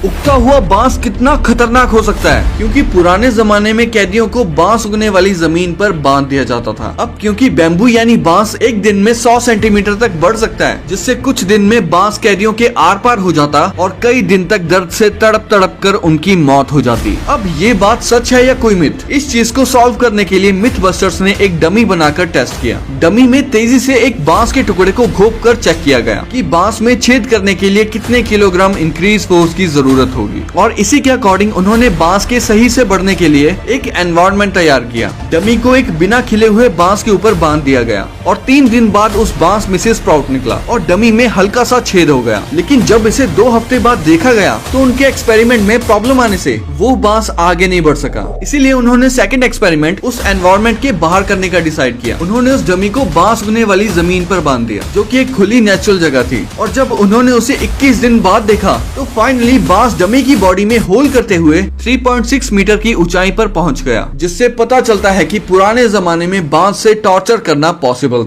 उगता हुआ बांस कितना खतरनाक हो सकता है, क्योंकि पुराने जमाने में कैदियों को बांस उगने वाली जमीन पर बांध दिया जाता था। अब क्योंकि बैम्बू यानी बांस एक दिन में 100 सेंटीमीटर तक बढ़ सकता है, जिससे कुछ दिन में बांस कैदियों के आर पार हो जाता और कई दिन तक दर्द से तड़प तड़प कर उनकी मौत हो जाती। अब ये बात सच है या कोई मिथ? इस चीज को सॉल्व करने के लिए मिथ बस्टर्स ने एक डमी बनाकर टेस्ट किया। डमी में तेजी से एक बांस के टुकड़े को घोंप कर चेक किया गया कि बांस में छेद करने के लिए कितने किलोग्राम इंक्रीज फोर्स की जरूरत होगी, और इसी के अकॉर्डिंग उन्होंने बांस के सही से बढ़ने के लिए एक एनवायरनमेंट तैयार किया। डमी को एक बिना खिले हुए बांस के ऊपर बांध दिया गया और 3 दिन बाद उस बांस में से स्प्राउट निकला और डमी में हल्का सा छेद हो गया। लेकिन जब इसे 2 हफ्ते बाद देखा गया तो उनके एक्सपेरिमेंट में प्रॉब्लम आने से वो बांस आगे नहीं बढ़ सका। इसीलिए उन्होंने सेकंड एक्सपेरिमेंट उस एनवायरनमेंट के बाहर करने का डिसाइड किया। उन्होंने उस डमी को बांस उगने वाली जमीन पर बांध दिया, जो कि एक खुली नेचुरल जगह थी। और जब उन्होंने उसे 21 दिन बाद देखा तो फाइनली बांस डमी की बॉडी में होल करते हुए 3.6 मीटर की ऊंचाई पर पहुंच गया, जिससे पता चलता है कि पुराने जमाने में बांस से टॉर्चर करना पॉसिबल था।